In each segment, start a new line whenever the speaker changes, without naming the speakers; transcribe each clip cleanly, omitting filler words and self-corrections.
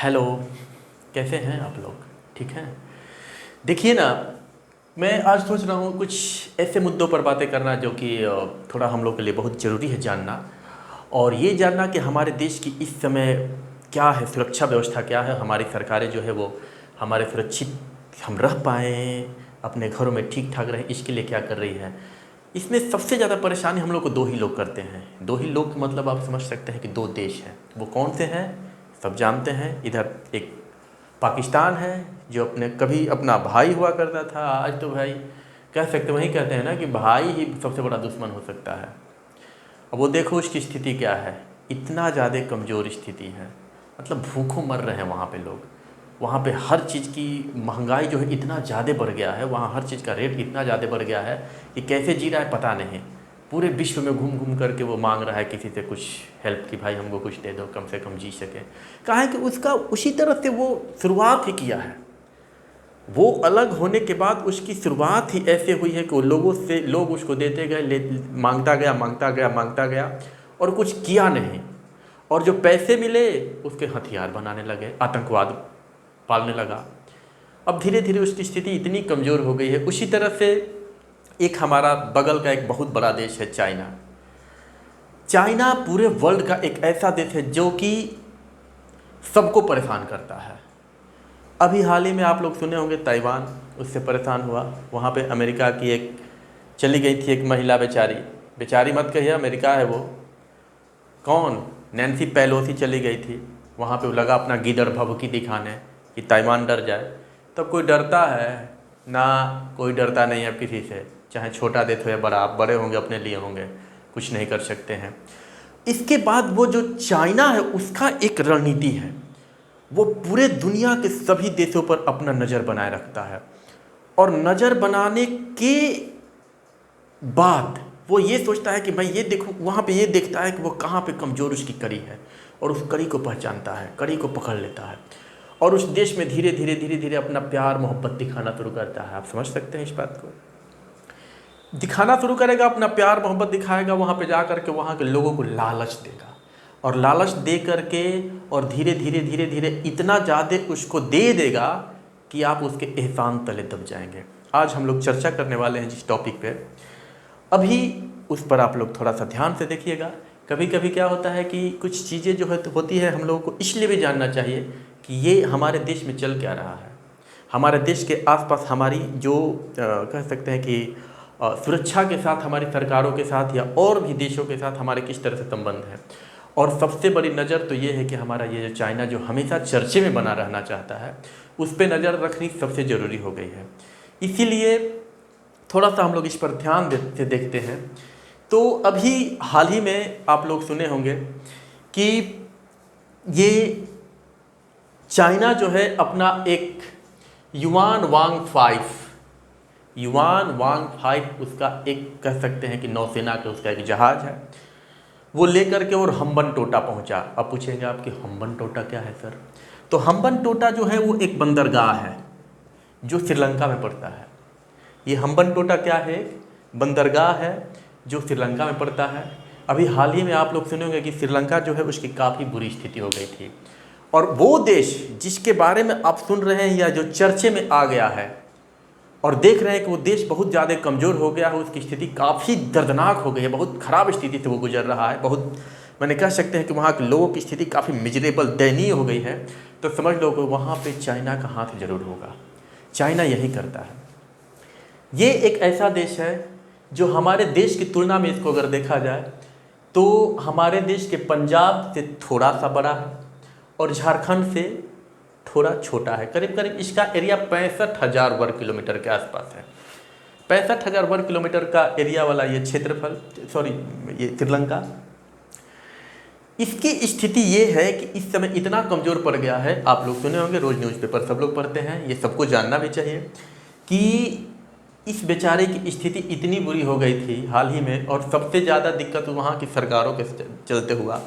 Hello. कैसे हैं आप लोग? ठीक हैं? देखिए ना, मैं आज सोच रहा हूँ कुछ ऐसे मुद्दों पर बातें करना जो कि थोड़ा हम लोग के लिए बहुत ज़रूरी है जानना। और ये जानना कि हमारे देश की इस समय क्या है, सुरक्षा व्यवस्था क्या है, हमारी सरकारें जो है वो हमारे सुरक्षित हम रह पाएँ, अपने घरों में ठीक ठाक रहें, इसके लिए क्या कर रही है। इसमें सबसे ज़्यादा परेशानी हम लोग को दो ही लोग करते हैं। दो ही लोग मतलब आप समझ सकते हैं कि दो देश हैं। वो कौन से हैं? सब जानते हैं। इधर एक पाकिस्तान है जो अपने कभी अपना भाई हुआ करता था, आज तो भाई कह सकते, वही कहते हैं ना कि भाई ही सबसे बड़ा दुश्मन हो सकता है। अब वो देखो उसकी स्थिति क्या है, इतना ज़्यादा कमज़ोर स्थिति है, मतलब भूखों मर रहे हैं वहाँ पे लोग। वहाँ पे हर चीज़ की महंगाई जो है इतना ज़्यादा बढ़ गया है, वहाँ हर चीज़ का रेट इतना ज़्यादा बढ़ गया है कि कैसे जी रहा है पता नहीं। पूरे विश्व में घूम घूम करके वो मांग रहा है किसी से कुछ हेल्प कि भाई हमको कुछ दे दो, कम से कम जी सके। कहा है कि उसका उसी तरह से वो शुरुआत ही किया है। वो अलग होने के बाद उसकी शुरुआत ही ऐसे हुई है कि वो लोगों से लोग उसको देते गए, मांगता गया मांगता गया मांगता गया और कुछ किया नहीं। और जो पैसे मिले उसके हथियार बनाने लगे, आतंकवाद पालने लगा। अब धीरे धीरे उसकी स्थिति इतनी कमज़ोर हो गई है। उसी तरह से एक हमारा बगल का एक बहुत बड़ा देश है चाइना। चाइना पूरे वर्ल्ड का एक ऐसा देश है जो कि सबको परेशान करता है। अभी हाल ही में आप लोग सुने होंगे ताइवान उससे परेशान हुआ। वहाँ पे अमेरिका की एक चली गई थी एक महिला, बेचारी, बेचारी मत कहिए, अमेरिका है वो। कौन? नैन्सी पेलोसी चली गई थी वहाँ पे। वो लगा अपना गीदड़ भभकी दिखाने कि ताइवान डर जाए। तब कोई डरता है ना? कोई डरता नहीं है किसी से, चाहे छोटा देश हो या बड़ा। आप बड़े होंगे अपने लिए होंगे, कुछ नहीं कर सकते हैं। इसके बाद वो जो चाइना है उसका एक रणनीति है, वो पूरे दुनिया के सभी देशों पर अपना नज़र बनाए रखता है। और नज़र बनाने के बाद वो ये सोचता है कि मैं ये देखूँ, वहाँ पे ये देखता है कि वो कहाँ पे कमज़ोर उसकी कड़ी है और उस कड़ी को पहचानता है, कड़ी को पकड़ लेता है और उस देश में धीरे धीरे धीरे धीरे अपना प्यार मोहब्बत दिखाना शुरू करता है। आप समझ सकते हैं इस बात को? दिखाना शुरू करेगा, अपना प्यार मोहब्बत दिखाएगा, वहाँ पे जा करके वहाँ के लोगों को लालच देगा और लालच दे करके और धीरे धीरे धीरे धीरे इतना ज़्यादा उसको दे देगा कि आप उसके एहसान तले दब जाएंगे। आज हम लोग चर्चा करने वाले हैं जिस टॉपिक पे, अभी उस पर आप लोग थोड़ा सा ध्यान से देखिएगा। कभी कभी क्या होता है कि कुछ चीज़ें जो है होती है, हम लोगों को इसलिए भी जानना चाहिए कि ये हमारे देश में चल क्या रहा है, हमारे देश के आसपास हमारी जो कह सकते हैं कि सुरक्षा के साथ, हमारी सरकारों के साथ या और भी देशों के साथ हमारे किस तरह से संबंध है। और सबसे बड़ी नज़र तो ये है कि हमारा ये जो चाइना जो हमेशा चर्चे में बना रहना चाहता है, उस पर नज़र रखनी सबसे ज़रूरी हो गई है। इसीलिए थोड़ा सा हम लोग इस पर ध्यान से देखते हैं। तो अभी हाल ही में आप लोग सुने होंगे कि ये चाइना जो है अपना एक युआन वांग 5 उसका एक कह सकते हैं कि नौसेना का उसका एक जहाज़ है, वो लेकर के और हम्बन टोटा पहुंचा। अब पूछेंगे आप कि हम्बन टोटा क्या है सर? तो हम्बन टोटा जो है वो एक बंदरगाह है जो श्रीलंका में पड़ता है। ये हम्बन टोटा क्या है? बंदरगाह है जो श्रीलंका में पड़ता है। अभी हाल ही में आप लोग सुने होंगे कि श्रीलंका जो है उसकी काफ़ी बुरी स्थिति हो गई थी। और वो देश जिसके बारे में आप सुन रहे हैं या जो चर्चे में आ गया है और देख रहे हैं कि वो देश बहुत ज़्यादा कमज़ोर हो गया है, उसकी स्थिति काफ़ी दर्दनाक हो गई है, बहुत ख़राब स्थिति से वो गुजर रहा है, बहुत मैंने कह सकते हैं कि वहाँ के लोगों की स्थिति काफ़ी मिजरेबल, दयनीय हो गई है। तो समझ लो कि वहाँ पे चाइना का हाथ जरूर होगा। चाइना यही करता है। ये एक ऐसा देश है जो हमारे देश की तुलना में, इसको अगर देखा जाए तो हमारे देश के पंजाब से थोड़ा सा बड़ा है और झारखंड से थोड़ा छोटा है। करीब करीब इसका एरिया 65,000 वर्ग किलोमीटर के आसपास है। 65,000 वर्ग किलोमीटर का एरिया वाला ये क्षेत्रफल, ये श्रीलंका, इसकी स्थिति ये है कि इस समय इतना कमज़ोर पड़ गया है। आप लोग सुने होंगे, रोज़ न्यूज़पेपर सब लोग पढ़ते हैं, ये सबको जानना भी चाहिए कि इस बेचारे की स्थिति इतनी बुरी हो गई थी हाल ही में। और सबसे ज़्यादा दिक्कत वहाँ की सरकारों के चलते हुआ।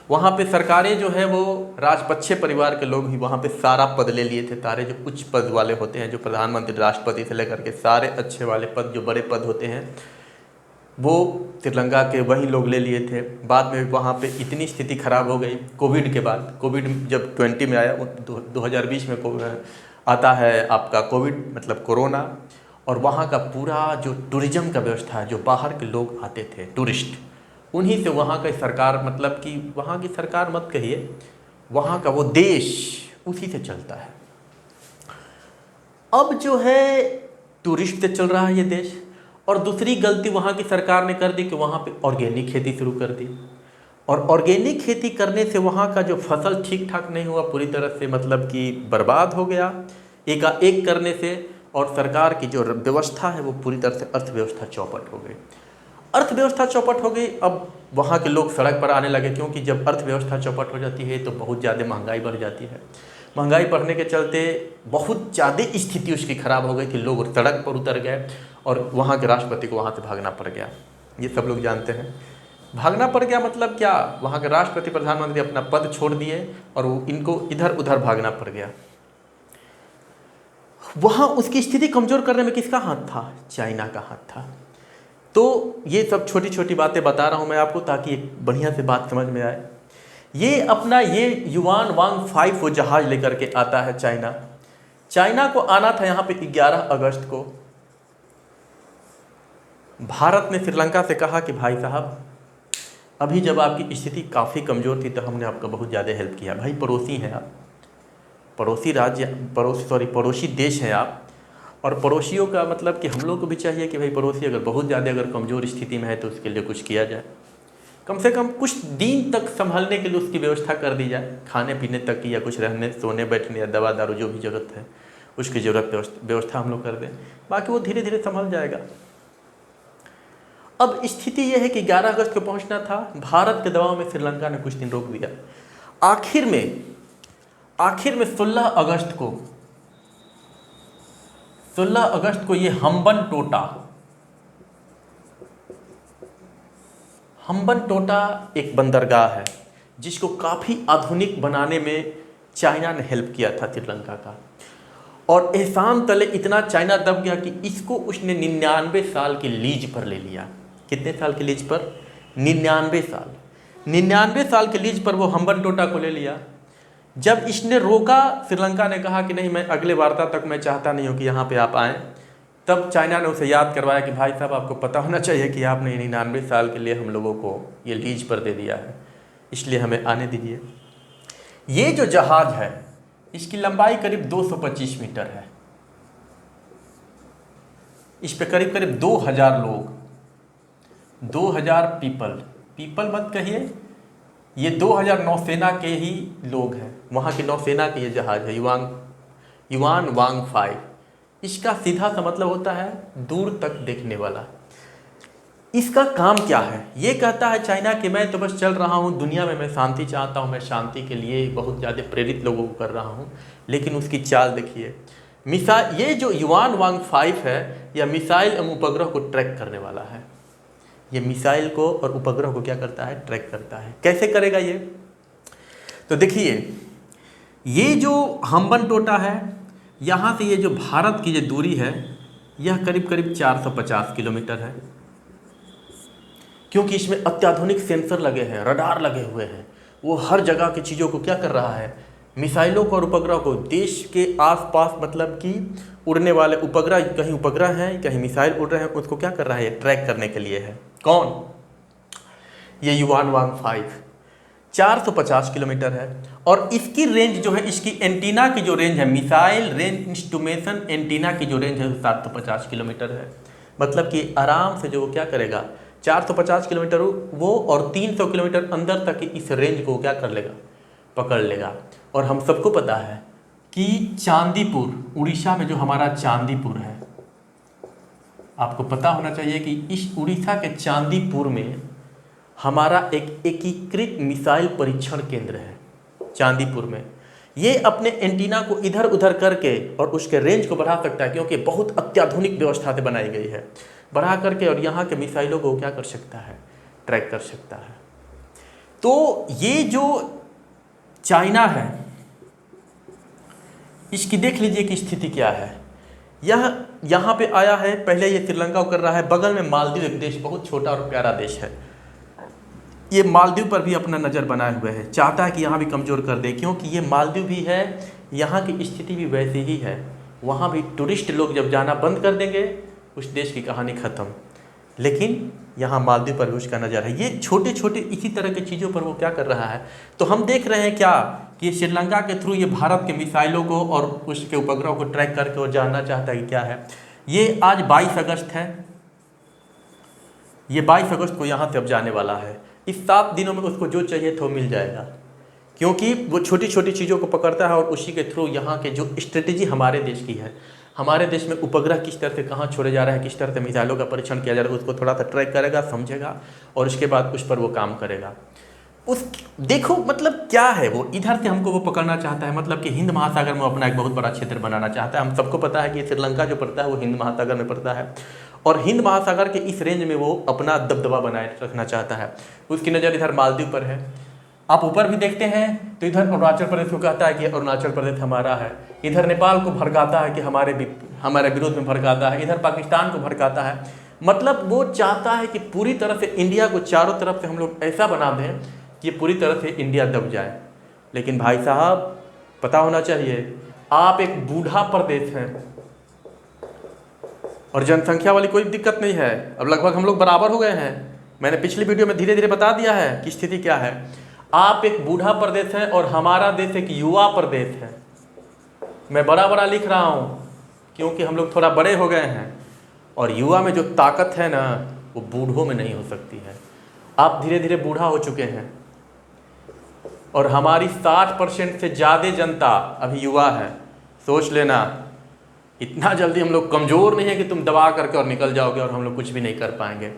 वहाँ पे सरकारें जो है वो राजपक्षे परिवार के लोग ही वहाँ पे सारा पद ले लिए थे। सारे जो उच्च पद वाले होते हैं, जो प्रधानमंत्री, राष्ट्रपति से लेकर के सारे अच्छे वाले पद, जो बड़े पद होते हैं, वो श्रीलंका के वही लोग ले लिए थे। बाद में वहाँ पे इतनी स्थिति खराब हो गई कोविड के बाद। कोविड जब 20 में आया, 2020 में आता है आपका कोविड मतलब कोरोना, और वहाँ का पूरा जो टूरिज़्म का व्यवस्था है, जो बाहर के लोग आते थे टूरिस्ट, उन्हीं से वहाँ की सरकार, मतलब कि वहाँ की सरकार मत कहिए, वहाँ का वो देश उसी से चलता है। अब जो है टूरिस्ट से चल रहा है ये देश। और दूसरी गलती वहाँ की सरकार ने कर दी कि वहाँ पे ऑर्गेनिक खेती शुरू कर दी, और ऑर्गेनिक खेती करने से वहाँ का जो फसल ठीक ठाक नहीं हुआ, पूरी तरह से मतलब कि बर्बाद हो गया एक करने से। और सरकार की जो व्यवस्था है वो पूरी तरह से अर्थव्यवस्था चौपट हो गई। अर्थव्यवस्था चौपट हो गई। अब वहाँ के लोग सड़क पर आने लगे, क्योंकि जब अर्थव्यवस्था चौपट हो जाती है तो बहुत ज़्यादा महंगाई बढ़ जाती है। महंगाई बढ़ने के चलते बहुत ज़्यादा स्थिति उसकी ख़राब हो गई कि लोग सड़क पर उतर गए, और वहाँ के राष्ट्रपति को वहाँ से भागना पड़ गया। ये सब लोग जानते हैं। भागना पड़ गया मतलब क्या, वहाँ के राष्ट्रपति प्रधानमंत्री अपना पद छोड़ दिए और वो इनको इधर उधर भागना पड़ गया। वहाँ उसकी स्थिति कमज़ोर करने में किसका हाथ था? चाइना का हाथ था। तो ये सब छोटी छोटी बातें बता रहा हूँ मैं आपको, ताकि एक बढ़िया से बात समझ में आए। ये अपना ये युआन वांग 5 वो जहाज़ लेकर के आता है चाइना को आना था यहाँ पे 11 अगस्त को। भारत ने श्रीलंका से कहा कि भाई साहब, अभी जब आपकी स्थिति काफ़ी कमज़ोर थी तो हमने आपका बहुत ज़्यादा हेल्प किया। भाई पड़ोसी हैं आप, पड़ोसी देश हैं आप, और पड़ोसियों का मतलब कि हम लोग को भी चाहिए कि भाई पड़ोसी अगर बहुत ज़्यादा अगर कमज़ोर स्थिति में है तो उसके लिए कुछ किया जाए, कम से कम कुछ दिन तक संभलने के लिए उसकी व्यवस्था कर दी जाए, खाने पीने तक की, या कुछ रहने सोने बैठने या दवा दारू जो भी ज़रूरत है उसकी व्यवस्था हम लोग कर दें। बाकी वो धीरे धीरे संभल जाएगा। अब स्थिति यह है कि 11 अगस्त को पहुंचना था। भारत के दबाव में श्रीलंका ने कुछ दिन रोक दिया। आखिर में 16 अगस्त को ये हम्बन टोटा एक बंदरगाह है जिसको काफ़ी आधुनिक बनाने में चाइना ने हेल्प किया था श्रीलंका का। और एहसान तले इतना चाइना दब गया कि इसको उसने 99 साल की लीज पर ले लिया। कितने साल की लीज पर? 99 साल के लीज पर वो हम्बन टोटा को ले लिया। जब इसने रोका, श्रीलंका ने कहा कि नहीं, मैं अगले वार्ता तक मैं चाहता नहीं हूँ कि यहाँ पे आप आएँ। तब चाइना ने उसे याद करवाया कि भाई साहब, आपको पता होना चाहिए कि आपने 99 साल के लिए हम लोगों को ये लीज पर दे दिया है, इसलिए हमें आने दीजिए। ये जो जहाज़ है इसकी लंबाई करीब 225 मीटर है। इस पे करीब 2000 लोग, 2000 पीपल मत कहिए, ये 2000 नौसेना के ही लोग हैं। वहाँ की नौसेना के ये जहाज़ है युआन वांग 5। इसका सीधा सा मतलब होता है दूर तक देखने वाला। इसका काम क्या है? ये कहता है चाइना कि मैं तो बस चल रहा हूँ दुनिया में, मैं शांति चाहता हूँ, मैं शांति के लिए बहुत ज़्यादा प्रेरित लोगों को कर रहा हूँ। लेकिन उसकी चाल देखिए, ये जो युआन वांग 5 है, यह मिसाइल एवं उपग्रह को ट्रैक करने वाला है। ये मिसाइल को और उपग्रह को क्या करता है? ट्रैक करता है। कैसे करेगा ये? तो देखिए, ये जो हम्बन टोटा है, यहाँ से ये जो भारत की जो दूरी है, यह करीब 450 किलोमीटर है। क्योंकि इसमें अत्याधुनिक सेंसर लगे हैं, रडार लगे हुए हैं। वो हर जगह की चीज़ों को क्या कर रहा है? मिसाइलों को और उपग्रह को, देश के आसपास मतलब कि उड़ने वाले उपग्रह, कहीं उपग्रह हैं कहीं मिसाइल उड़ रहे हैं, उसको क्या कर रहा है? ये ट्रैक करने के लिए है। कौन? ये युआन वांग 5 450 किलोमीटर है। और इसकी रेंज जो है, इसकी एंटीना की जो रेंज है, मिसाइल रेंज इंस्ट्रूमेशन एंटीना की जो रेंज है 750 किलोमीटर है। मतलब कि आराम से जो वो क्या करेगा, 450 किलोमीटर वो और 300 किलोमीटर अंदर तक इस रेंज को क्या कर लेगा? पकड़ लेगा। और हम सबको पता है कि चांदीपुर, उड़ीसा में जो हमारा चांदीपुर है, आपको पता होना चाहिए कि इस उड़ीसा के चांदीपुर में हमारा एक एकीकृत मिसाइल परीक्षण केंद्र है। चांदीपुर में ये अपने एंटीना को इधर उधर करके और उसके रेंज को बढ़ा सकता है, क्योंकि बहुत अत्याधुनिक व्यवस्था से बनाई गई है। बढ़ा करके और यहाँ के मिसाइलों को क्या कर सकता है? ट्रैक कर सकता है। तो ये जो चाइना है, इसकी देख लीजिए कि स्थिति क्या है। यह यहाँ पे आया है, पहले ये श्रीलंका को कर रहा है, बगल में मालदीव एक देश बहुत छोटा और प्यारा देश है, ये मालदीव पर भी अपना नज़र बनाए हुए है, चाहता है कि यहाँ भी कमज़ोर कर दे, क्योंकि ये मालदीव भी है, यहाँ की स्थिति भी वैसी ही है, वहाँ भी टूरिस्ट लोग जब जाना बंद कर देंगे उस देश की कहानी ख़त्म। लेकिन यहाँ मालदीव पर भी उसका नज़र है। ये छोटे छोटे इसी तरह की चीज़ों पर वो क्या कर रहा है, तो हम देख रहे हैं क्या कि श्रीलंका के थ्रू ये भारत के मिसाइलों को और उसके उपग्रह को ट्रैक करके और जानना चाहता है कि क्या है। ये आज 22 अगस्त है, ये 22 अगस्त को यहाँ से अब जाने वाला है। इस 7 दिनों में उसको जो चाहिए तो मिल जाएगा, क्योंकि वो छोटी छोटी चीज़ों को पकड़ता है और उसी के थ्रू यहाँ के जो स्ट्रेटेजी हमारे देश की है, हमारे देश में उपग्रह किस तरह से कहाँ छोड़े जा रहे हैं, किस तरह से मिसाइलों का परीक्षण किया जा रहा है, उसको थोड़ा सा ट्रैक करेगा, समझेगा और उसके बाद उस पर वो काम करेगा। उस देखो मतलब क्या है, वो इधर से हमको वो पकड़ना चाहता है, मतलब कि हिंद महासागर में अपना एक बहुत बड़ा क्षेत्र बनाना चाहता है। हम सबको पता है कि श्रीलंका जो पड़ता है वो हिंद महासागर में पड़ता है, और हिंद महासागर के इस रेंज में वो अपना दबदबा बनाए रखना चाहता है। उसकी नज़र इधर मालदीव पर है। आप ऊपर भी देखते हैं तो इधर अरुणाचल प्रदेश को कहता है कि अरुणाचल प्रदेश हमारा है, इधर नेपाल को भड़काता है कि हमारे विरोध में भड़काता है, इधर पाकिस्तान को भड़काता है। मतलब वो चाहता है कि पूरी तरह से इंडिया को चारों तरफ से हम लोग ऐसा बना दें कि पूरी तरह से इंडिया दब जाए। लेकिन भाई साहब पता होना चाहिए, आप एक बूढ़ा प्रदेश हैं और जनसंख्या वाली कोई दिक्कत नहीं है, अब लगभग हम लोग बराबर हो गए हैं। मैंने पिछली वीडियो में धीरे धीरे बता दिया है कि स्थिति क्या है। आप एक बूढ़ा प्रदेश है और हमारा देश एक युवा प्रदेश है। मैं बड़ा बड़ा लिख रहा हूँ क्योंकि हम लोग थोड़ा बड़े हो गए हैं, और युवा में जो ताकत है ना वो बूढ़ों में नहीं हो सकती है। आप धीरे धीरे बूढ़ा हो चुके हैं और हमारी 60% से ज़्यादा जनता अभी युवा है। सोच लेना, इतना जल्दी हम लोग कमज़ोर नहीं है कि तुम दबा करके और निकल जाओगे और हम लोग कुछ भी नहीं कर पाएंगे,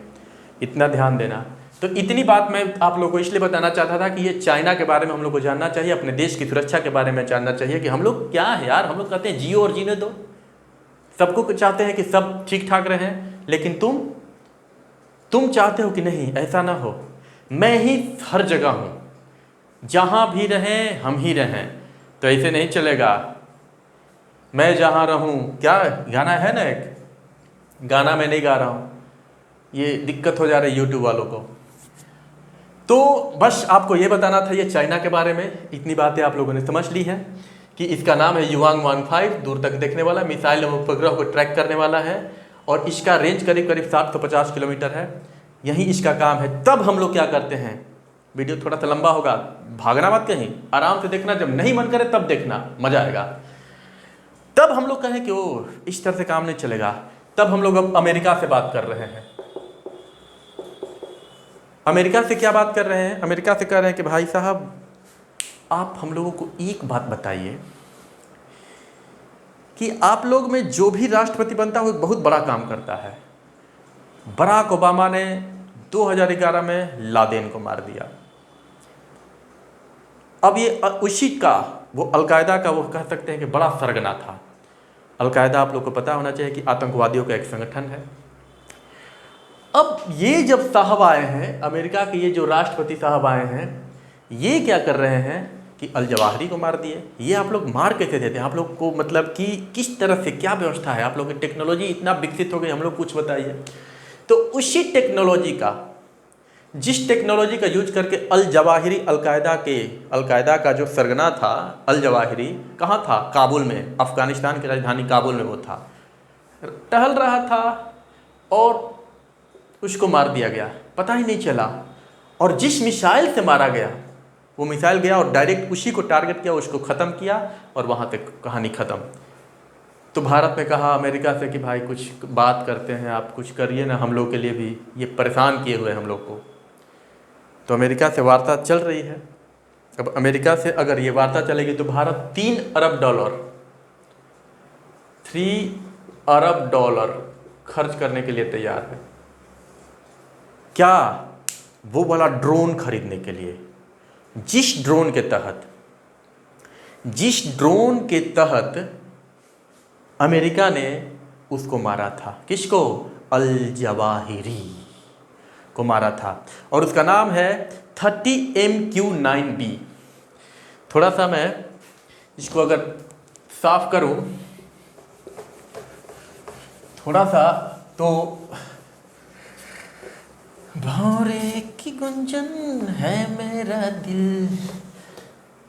इतना ध्यान देना। तो इतनी बात मैं आप लोगों को इसलिए बताना चाहता था कि ये चाइना के बारे में हम लोग को जानना चाहिए, अपने देश की सुरक्षा के बारे में जानना चाहिए कि हम लोग क्या है यार। हम लोग कहते हैं जियो और जीने दो, सबको चाहते हैं कि सब ठीक ठाक रहें, लेकिन तुम चाहते हो कि नहीं ऐसा ना हो, मैं ही हर जगह हूँ, जहाँ भी रहें हम ही रहें, तो ऐसे नहीं चलेगा। मैं जहाँ रहूँ, क्या गाना है ना, एक गाना मैं नहीं गा रहा हूँ, ये दिक्कत हो जा रही है यूट्यूब वालों को। तो बस आपको ये बताना था ये चाइना के बारे में। इतनी बातें आप लोगों ने समझ ली है कि इसका नाम है युवांग 15, दूर तक देखने वाला, मिसाइल और उपग्रह को ट्रैक करने वाला है, और इसका रेंज करीब करीब 750 किलोमीटर है। यही इसका काम है। तब हम लोग क्या करते हैं, वीडियो थोड़ा सा लंबा होगा, भागना मत कहीं, आराम से देखना, जब नहीं मन करे तब देखना, मजा आएगा। तब हम लोग कहें कि ओ इस तरह से काम नहीं चलेगा, तब हम लोग अब अमेरिका से बात कर रहे हैं। अमेरिका से क्या बात कर रहे हैं, अमेरिका से कह रहे हैं कि भाई साहब आप हम लोगों को एक बात बताइए कि आप लोग में जो भी राष्ट्रपति बनता है वो बहुत बड़ा काम करता है। बराक ओबामा ने 2011 में लादेन को मार दिया। अब ये उसी का वो अलकायदा का वो कह सकते हैं कि बड़ा सरगना था। अलकायदा आप लोग को पता होना चाहिए कि आतंकवादियों का एक संगठन है। अब ये जब साहब आए हैं, अमेरिका के ये जो राष्ट्रपति साहब आए हैं, ये क्या कर रहे हैं कि अल जवाहिरी को मार दिए। ये आप लोग मार कैसे देते हैं, आप लोग को मतलब कि किस तरह से क्या व्यवस्था है, आप लोग की टेक्नोलॉजी इतना विकसित हो गई, हम लोग कुछ बताइए। तो उसी टेक्नोलॉजी का, जिस टेक्नोलॉजी का यूज करके अल जवाहिरी अलकायदा का जो सरगना था अल जवाहिरी कहाँ था, काबुल में, अफगानिस्तान की राजधानी काबुल में वो था, टहल रहा था और उसको मार दिया गया, पता ही नहीं चला। और जिस मिसाइल से मारा गया वो मिसाइल गया और डायरेक्ट उसी को टारगेट किया, उसको ख़त्म किया और वहाँ तक कहानी ख़त्म। तो भारत ने कहा अमेरिका से कि भाई कुछ बात करते हैं, आप कुछ करिए ना, हम लोग के लिए भी ये परेशान किए हुए हम लोग को। तो अमेरिका से वार्ता चल रही है। अब अमेरिका से अगर ये वार्ता चलेगी तो भारत $3 अरब खर्च करने के लिए तैयार है। क्या, वो वाला ड्रोन खरीदने के लिए, जिस ड्रोन के तहत अमेरिका ने उसको मारा था। किसको? अल जवाहिरी को मारा था, और उसका नाम है 30MQ-9B। थोड़ा सा मैं इसको अगर साफ करूं थोड़ा सा तो भौरे की गुंजन है मेरा दिल,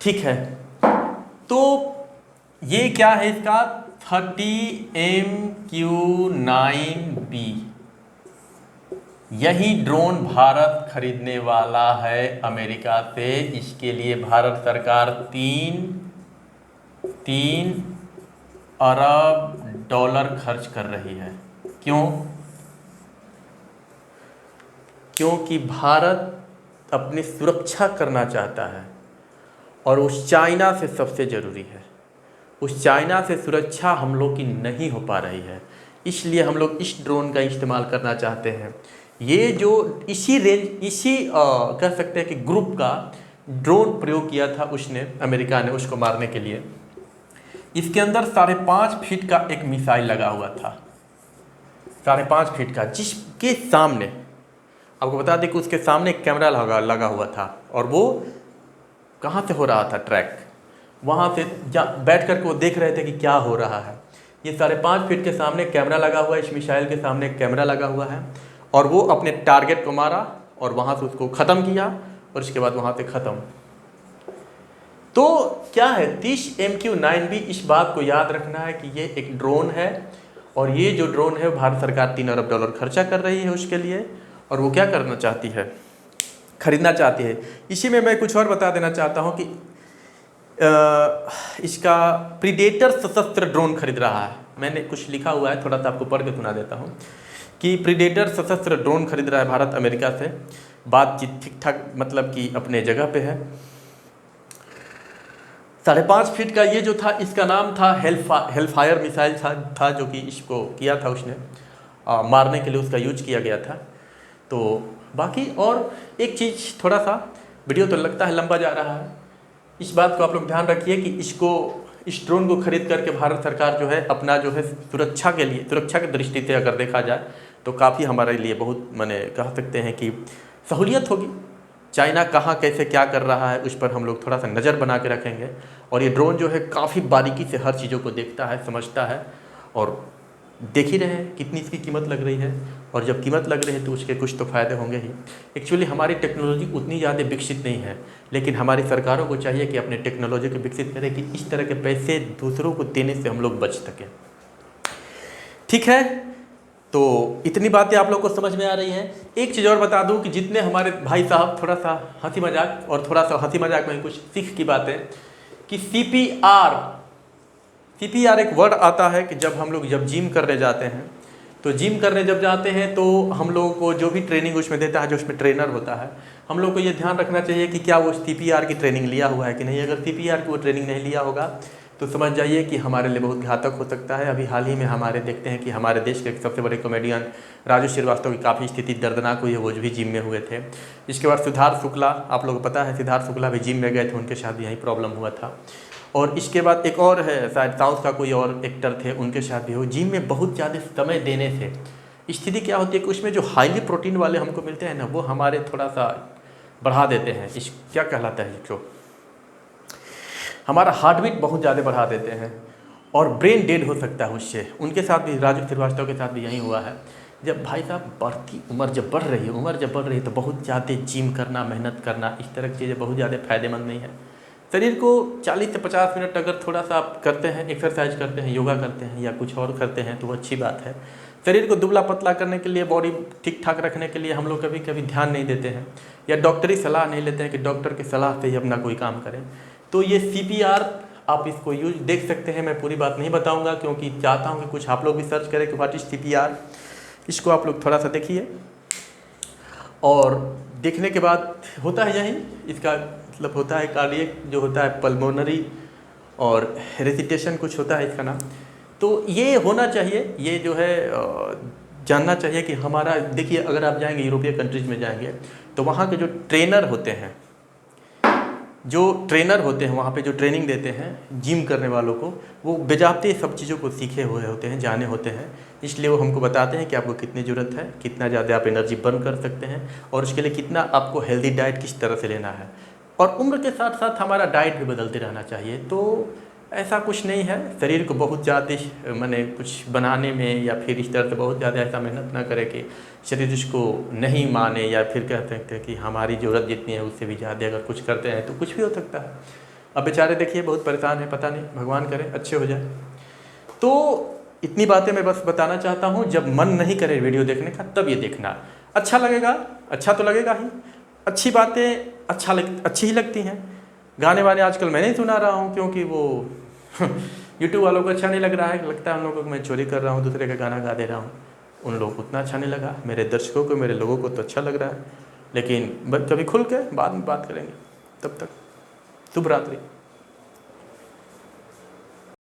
ठीक है। तो ये क्या है इसका 30MQ-9B, यही ड्रोन भारत खरीदने वाला है अमेरिका से। इसके लिए भारत सरकार 3 अरब डॉलर खर्च कर रही है। क्यों? क्योंकि भारत अपनी सुरक्षा करना चाहता है और उस चाइना से सबसे ज़रूरी है। उस चाइना से सुरक्षा हम लोग की नहीं हो पा रही है, इसलिए हम लोग इस ड्रोन का इस्तेमाल करना चाहते हैं। ये जो इसी कह सकते हैं कि ग्रुप का ड्रोन प्रयोग किया था उसने, अमेरिका ने, उसको मारने के लिए। इसके अंदर 5.5 फीट का एक मिसाइल लगा हुआ था, 5.5 फीट का, जिसके सामने आपको बता दें कि उसके सामने एक कैमरा लगा हुआ था। और वो कहाँ से हो रहा था ट्रैक, वहाँ से बैठ कर के वो देख रहे थे कि क्या हो रहा है। ये 5.5 फीट के सामने कैमरा लगा हुआ है, इस मिसाइल के सामने कैमरा लगा हुआ है, और वो अपने टारगेट को मारा और वहाँ से उसको ख़त्म किया और इसके बाद वहाँ से ख़त्म। तो क्या है 30MQ-9B, इस बात को याद रखना है कि ये एक ड्रोन है और ये जो ड्रोन है भारत सरकार 3 अरब डॉलर खर्चा कर रही है उसके लिए, और वो क्या करना चाहती है, खरीदना चाहती है। इसी में मैं कुछ और बता देना चाहता हूँ कि इसका प्रीडेटर सशस्त्र ड्रोन खरीद रहा है। मैंने कुछ लिखा हुआ है, थोड़ा सा आपको पढ़ के सुना देता हूँ कि प्रीडेटर सशस्त्र ड्रोन खरीद रहा है भारत अमेरिका से। बातचीत ठीक ठाक मतलब कि अपने जगह पे है। 5.5 फीट का ये जो था, इसका नाम था हेलफायर मिसाइल था जो कि इसको किया था उसने, मारने के लिए उसका यूज किया गया था। तो बाकी और एक चीज़, थोड़ा सा वीडियो तो लगता है लंबा जा रहा है, इस बात को आप लोग ध्यान रखिए कि इस ड्रोन को खरीद करके भारत सरकार जो है अपना जो है सुरक्षा के लिए, सुरक्षा की दृष्टि से अगर देखा जाए तो काफ़ी हमारे लिए बहुत माने कह सकते हैं कि सहूलियत होगी। चाइना कहाँ कैसे क्या कर रहा है उस पर हम लोग थोड़ा सा नज़र बना के रखेंगे। और ये ड्रोन जो है काफ़ी बारीकी से हर चीज़ों को देखता है, समझता है, और देख ही रहे हैं कितनी इसकी कीमत लग रही है। और जब कीमत लग रही है तो उसके कुछ तो फ़ायदे होंगे ही। एक्चुअली हमारी टेक्नोलॉजी उतनी ज़्यादा विकसित नहीं है, लेकिन हमारी सरकारों को चाहिए कि अपने टेक्नोलॉजी को विकसित करें कि इस तरह के पैसे दूसरों को देने से हम लोग बच सकें। ठीक है, तो इतनी बातें आप लोग को समझ में आ रही हैं। एक चीज़ और बता दूं कि जितने हमारे भाई साहब थोड़ा सा हंसी मजाक, और थोड़ा सा हंसी मजाक में कुछ सीख की बातें, कि CPR एक वर्ड आता है कि जब हम लोग जिम करने जाते हैं, तो जिम करने जब जाते हैं तो हम लोगों को जो भी ट्रेनिंग उसमें देता है, जो उसमें ट्रेनर होता है, हम लोग को ये ध्यान रखना चाहिए कि क्या वो CPR की ट्रेनिंग लिया हुआ है कि नहीं। अगर CPR की वो ट्रेनिंग नहीं लिया होगा तो समझ जाइए कि हमारे लिए बहुत घातक हो सकता है। अभी हाल ही में हमारे देखते हैं कि हमारे देश के सबसे बड़े कॉमेडियन राजू श्रीवास्तव की काफ़ी स्थिति दर्दनाक हुई है, वो भी जिम में हुए थे। इसके बाद सिद्धार्थ शुक्ला, आप लोगों को पता है सिद्धार्थ शुक्ला भी जिम में गए थे, उनके साथ भी यही प्रॉब्लम हुआ था। और इसके बाद एक और है, शायद साउथ का कोई और एक्टर थे, उनके साथ भी हो। जिम में बहुत ज़्यादा समय देने से स्थिति क्या होती है कि उसमें जो हाईली प्रोटीन वाले हमको मिलते हैं ना, वो हमारे थोड़ा सा बढ़ा देते हैं, इस क्या कहलाता है जो हमारा हार्ट बीट बहुत ज़्यादा बढ़ा देते हैं और ब्रेन डेड हो सकता है उससे। उनके साथ भी, राजू श्रीवास्तव के साथ भी यही हुआ है। जब भाई साहब बढ़ती उम्र जब बढ़ रही है तो बहुत ज़्यादा जिम करना, मेहनत करना, इस तरह की चीज़ें बहुत ज़्यादा फायदेमंद नहीं है। शरीर को 40 से 50 मिनट अगर थोड़ा सा आप करते हैं, एक्सरसाइज करते हैं, योगा करते हैं या कुछ और करते हैं तो वो अच्छी बात है। शरीर को दुबला पतला करने के लिए, बॉडी ठीक ठाक रखने के लिए हम लोग कभी कभी ध्यान नहीं देते हैं या डॉक्टरी सलाह नहीं लेते हैं कि डॉक्टर की सलाह से ही अपना कोई काम करें। तो ये CPR आप इसको यूज देख सकते हैं। मैं पूरी बात नहीं बताऊंगा क्योंकि चाहता हूं कि कुछ आप लोग भी सर्च करें कि व्हाट इज CPR। इसको आप लोग थोड़ा सा देखिए और देखने के बाद होता है यही, इसका मतलब होता है कार्डियक, जो होता है पल्मोनरी, और रेसिटेशन कुछ होता है इसका नाम। तो ये होना चाहिए, ये जो है जानना चाहिए कि हमारा, देखिए अगर आप जाएंगे यूरोपीय कंट्रीज में जाएंगे तो वहाँ के जो ट्रेनर होते हैं वहाँ पे जो ट्रेनिंग देते हैं जिम करने वालों को, वो बेजाते सब चीज़ों को सीखे हुए होते हैं, जाने होते हैं। इसलिए वो हमको बताते हैं कि आपको कितनी ज़रूरत है, कितना ज़्यादा आप एनर्जी बर्न कर सकते हैं और उसके लिए कितना आपको हेल्दी डाइट किस तरह से लेना है। और उम्र के साथ साथ हमारा डाइट भी बदलते रहना चाहिए। तो ऐसा कुछ नहीं है। शरीर को बहुत ज़्यादा माने कुछ बनाने में या फिर इस तरह से बहुत ज़्यादा ऐसा मेहनत ना करे कि शरीर इसको नहीं माने, या फिर कहते हैं कि हमारी ज़रूरत जितनी है उससे भी ज़्यादा अगर कुछ करते हैं तो कुछ भी हो सकता है। अब बेचारे देखिए बहुत परेशान हैं, पता नहीं, भगवान करे अच्छे हो जाए। तो इतनी बातें मैं बस बताना चाहता हूँ। जब मन नहीं करे वीडियो देखने का तब ये देखना, अच्छा लगेगा, अच्छा तो लगेगा ही, अच्छी बातें अच्छी ही लगती हैं। गाने वाने आजकल मैं नहीं सुना रहा हूँ, क्योंकि वो यूट्यूब वालों को अच्छा नहीं लग रहा है, लगता है उन लोगों को मैं चोरी कर रहा हूँ, दूसरे का गाना गा दे रहा हूँ। उन लोगों को उतना अच्छा नहीं लगा, मेरे दर्शकों को, मेरे लोगों को तो अच्छा लग रहा है। लेकिन कभी खुल के बाद में बात करेंगे, तब तक शुभ रात्रि।